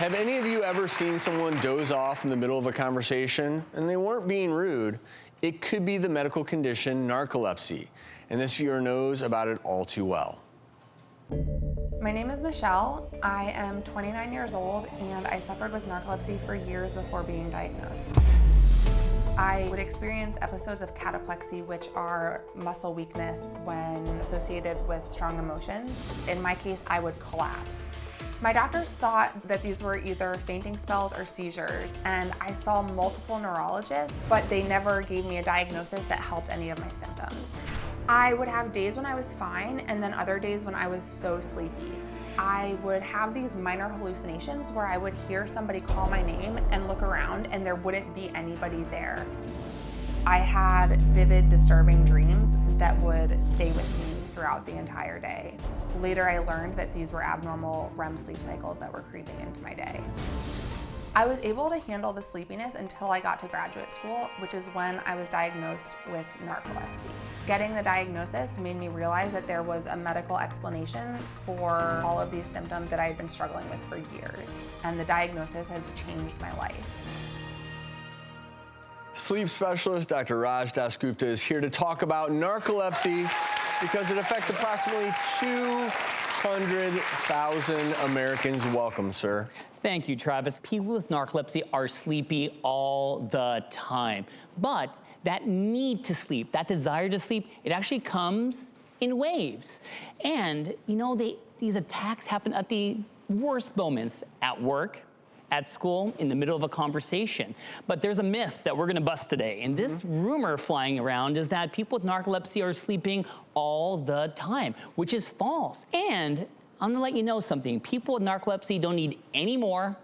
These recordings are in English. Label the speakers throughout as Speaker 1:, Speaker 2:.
Speaker 1: Have any of you ever seen someone doze off in the middle of a conversation and they weren't being rude? It could be the medical condition narcolepsy, and this viewer knows about it all too well.
Speaker 2: My name is Michelle. I am 29 years old and I suffered with narcolepsy for years before being diagnosed. I would experience episodes of cataplexy, which are muscle weakness when associated with strong emotions. In my case, I would collapse. My doctors thought that these were either fainting spells or seizures, and I saw multiple neurologists, but they never gave me a diagnosis that helped any of my symptoms. I would have days when I was fine, and then other days when I was so sleepy. I would have these minor hallucinations where I would hear somebody call my name and look around and there wouldn't be anybody there. I had vivid, disturbing dreams that would stay with me throughout the entire day. Later, I learned that these were abnormal REM sleep cycles that were creeping into my day. I was able to handle the sleepiness until I got to graduate school, which is when I was diagnosed with narcolepsy. Getting the diagnosis made me realize that there was a medical explanation for all of these symptoms that I had been struggling with for years, and the diagnosis has changed my life.
Speaker 1: Sleep specialist Dr. Raj Dasgupta is here to talk about narcolepsy because it affects approximately 200,000 Americans. Welcome, sir.
Speaker 3: Thank you, Travis. People with narcolepsy are sleepy all the time, but that need to sleep, that desire to sleep, it actually comes in waves. And you know, these attacks happen at the worst moments, at work, at school, in the middle of a conversation. But there's a myth that we're gonna bust today. And this rumor flying around is that people with narcolepsy are sleeping all the time, which is false. And I'm gonna let you know something. People with narcolepsy don't need any more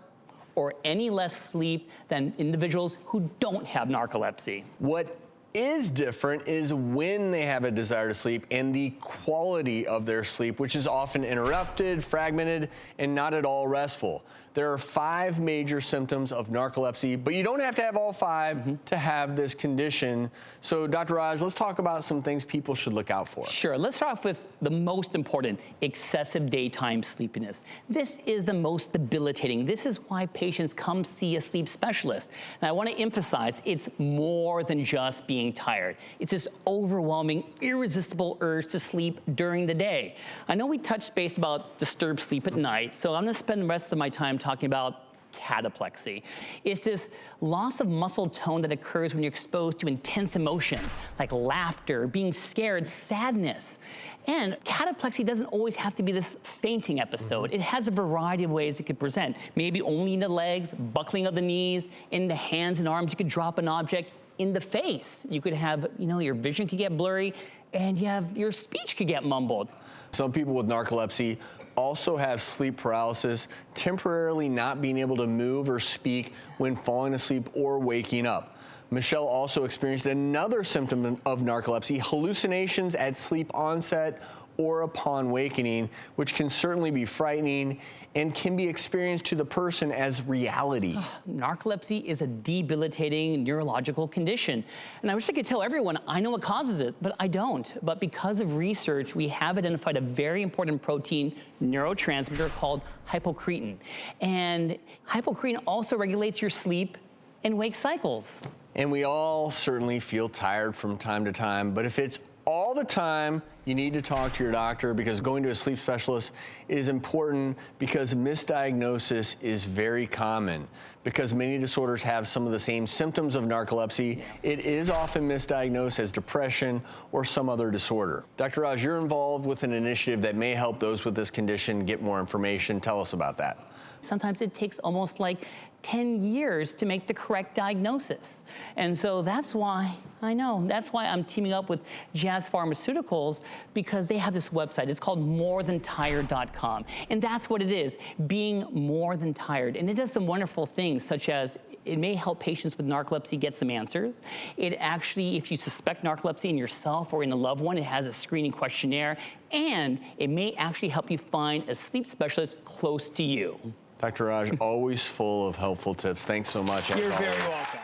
Speaker 3: or any less sleep than individuals who don't have narcolepsy.
Speaker 1: What is different is when they have a desire to sleep and the quality of their sleep, which is often interrupted, fragmented, and not at all restful. There are 5 major symptoms of narcolepsy, but you don't have to have all 5 to have this condition. So Dr. Raj, let's talk about some things people should look out for.
Speaker 3: Sure, let's start off with the most important, excessive daytime sleepiness. This is the most debilitating. This is why patients come see a sleep specialist. And I want to emphasize, it's more than just being tired. It's this overwhelming, irresistible urge to sleep during the day. I know we touched base about disturbed sleep at night, so I'm going to spend the rest of my time talking about cataplexy. It's this loss of muscle tone that occurs when you're exposed to intense emotions like laughter, being scared, sadness. And cataplexy doesn't always have to be this fainting episode. It has a variety of ways it could present. Maybe only in the legs, buckling of the knees, in the hands and arms. You could drop an object in the face. You could have, your vision could get blurry, and your speech could get mumbled.
Speaker 1: Some people with narcolepsy also have sleep paralysis, temporarily not being able to move or speak when falling asleep or waking up. Michelle also experienced another symptom of narcolepsy, hallucinations at sleep onset or upon wakening, which can certainly be frightening and can be experienced to the person as reality.
Speaker 3: Narcolepsy is a debilitating neurological condition. And I wish I could tell everyone I know what causes it, but I don't. But because of research, we have identified a very important protein neurotransmitter called hypocretin. And hypocretin also regulates your sleep and wake cycles.
Speaker 1: And we all certainly feel tired from time to time, but if it's all the time, you need to talk to your doctor, because going to a sleep specialist is important, because misdiagnosis is very common. Because many disorders have some of the same symptoms of narcolepsy, it is often misdiagnosed as depression or some other disorder. Dr. Raj, you're involved with an initiative that may help those with this condition get more information. Tell us about that.
Speaker 3: Sometimes it takes almost like 10 years to make the correct diagnosis. And so that's why I'm teaming up with Jazz Pharmaceuticals, because they have this website. It's called morethantired.com. And that's what it is, being more than tired. And it does some wonderful things, such as it may help patients with narcolepsy get some answers. It actually, if you suspect narcolepsy in yourself or in a loved one, it has a screening questionnaire. And it may actually help you find a sleep specialist close to you.
Speaker 1: Dr. Raj, always full of helpful tips. Thanks so much.
Speaker 3: You're very welcome.